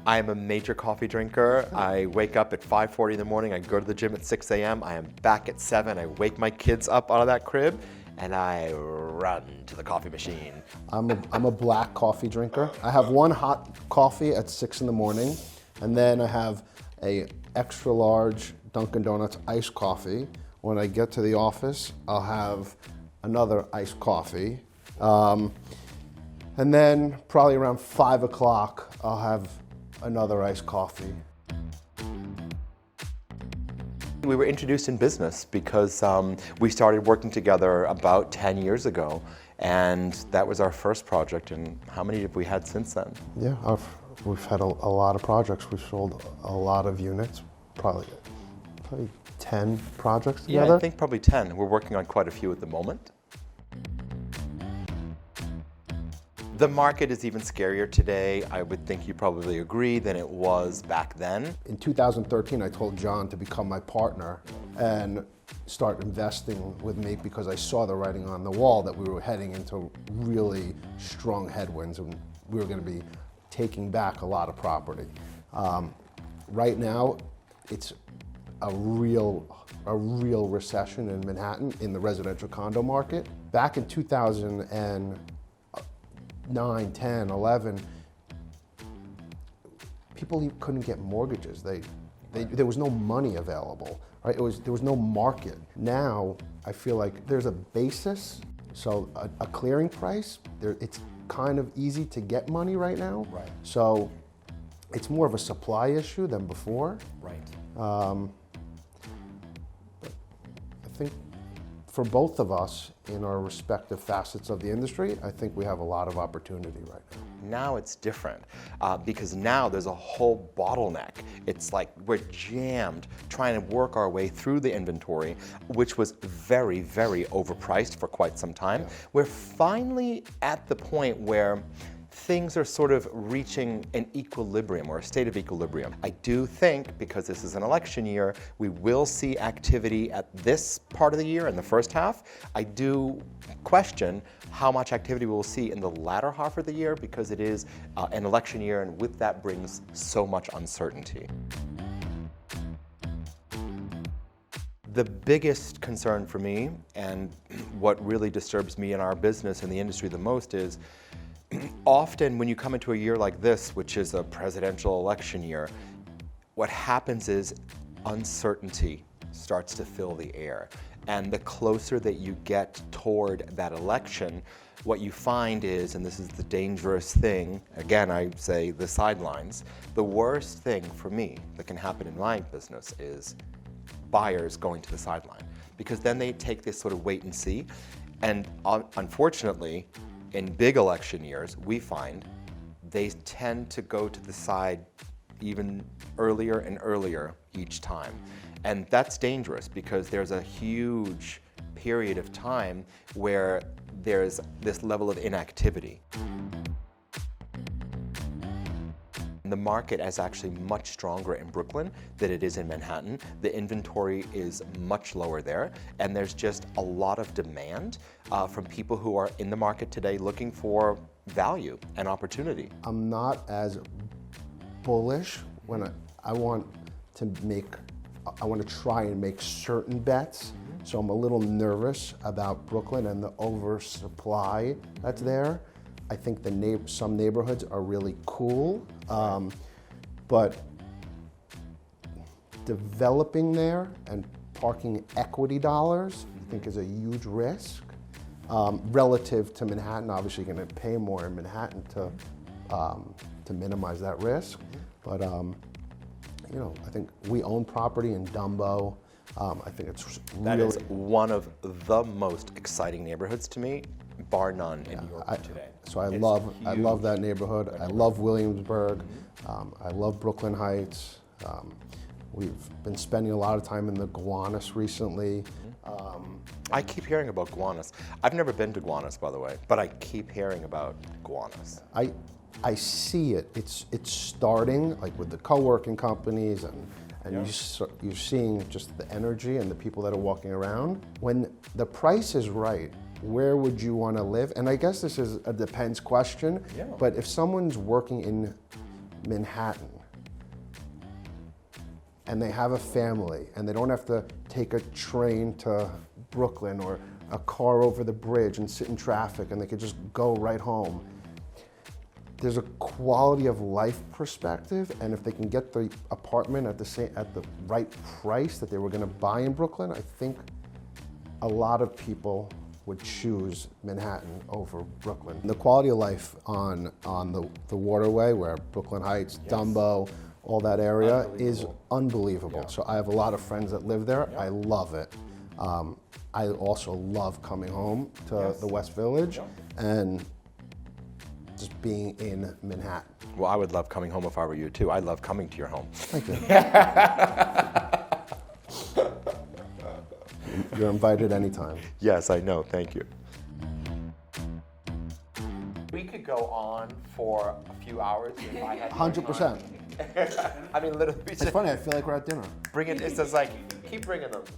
I am a major coffee drinker. I wake up at 5:40 in the morning. I go to the gym at 6 a.m. I am back at 7. I wake my kids up out of that crib, and I run to the coffee machine. I'm a black coffee drinker. I have one hot coffee at 6 in the morning, and then I have a extra large Dunkin' Donuts iced coffee. When I get to the office, I'll have another iced coffee. And then probably around 5 o'clock, I'll have another iced coffee. We were introduced in business because we started working together about 10 years ago, and that was our first project. And how many have we had since then? Yeah, we've had a lot of projects. We've sold a lot of units, probably 10 projects together. Yeah, I think probably 10. We're working on quite a few at the moment. The market is even scarier today, I would think you probably agree, than it was back then. In 2013, I told John to become my partner and start investing with me because I saw the writing on the wall that we were heading into really strong headwinds and we were going to be taking back a lot of property. Right now, it's a real recession in Manhattan in the residential condo market. Back in 2009, 10, 11, people couldn't get mortgages. There was no money available, right? There was no market. Now, I feel like there's a basis, so a clearing price, it's kind of easy to get money right now. Right. So it's more of a supply issue than before. Right. I think for both of us in our respective facets of the industry, I think we have a lot of opportunity right now. Now it's different because now there's a whole bottleneck. It's like we're jammed trying to work our way through the inventory, which was very, very overpriced for quite some time. Yeah. We're finally at the point where things are sort of reaching an equilibrium or a state of equilibrium. I do think, because this is an election year, we will see activity at this part of the year in the first half. I do question how much activity we'll see in the latter half of the year because it is an election year, and with that brings so much uncertainty. The biggest concern for me, and what really disturbs me in our business and the industry the most, is often when you come into a year like this, which is a presidential election year, what happens is uncertainty starts to fill the air. And the closer that you get toward that election, what you find is, and this is the dangerous thing, again I say the sidelines, the worst thing for me that can happen in my business is buyers going to the sideline. Because then they take this sort of wait and see, and unfortunately, in big election years, we find they tend to go to the side even earlier and earlier each time. And that's dangerous because there's a huge period of time where there's this level of inactivity. The market is actually much stronger in Brooklyn than it is in Manhattan. The inventory is much lower there, and there's just a lot of demand from people who are in the market today looking for value and opportunity. I'm not as bullish when I want to try and make certain bets. So I'm a little nervous about Brooklyn and the oversupply that's there. I think some neighborhoods are really cool, but developing there and parking equity dollars, I think, is a huge risk. Relative to Manhattan, obviously you're going to pay more in Manhattan to minimize that risk. But I think we own property in Dumbo. I think that is one of the most exciting neighborhoods to me, bar none, in New York today. So I love that neighborhood. I love Williamsburg. I love Brooklyn Heights. We've been spending a lot of time in the Gowanus recently. I keep hearing about Gowanus. I've never been to Gowanus, by the way, but I keep hearing about Gowanus. I see it. It's starting, like with the co-working companies, and you're seeing just the energy and the people that are walking around. When the price is right, where would you want to live? And I guess this is a depends question, but if someone's working in Manhattan and they have a family and they don't have to take a train to Brooklyn or a car over the bridge and sit in traffic and they could just go right home. There's a quality of life perspective, and if they can get the apartment at the right price that they were going to buy in Brooklyn, I think a lot of people would choose Manhattan over Brooklyn. The quality of life on the waterway, where Brooklyn Heights, Dumbo, all that area is unbelievable. Yeah. So I have a lot of friends that live there. Yeah. I love it. I also love coming home to the West Village and just being in Manhattan. Well, I would love coming home if I were you too. I love coming to your home. Thank you. You're invited anytime. Yes, I know. Thank you. We could go on for a few hours if I had 100%. I mean, literally. It's funny. I feel like we're at dinner. Bring it. It's just like keep bringing them.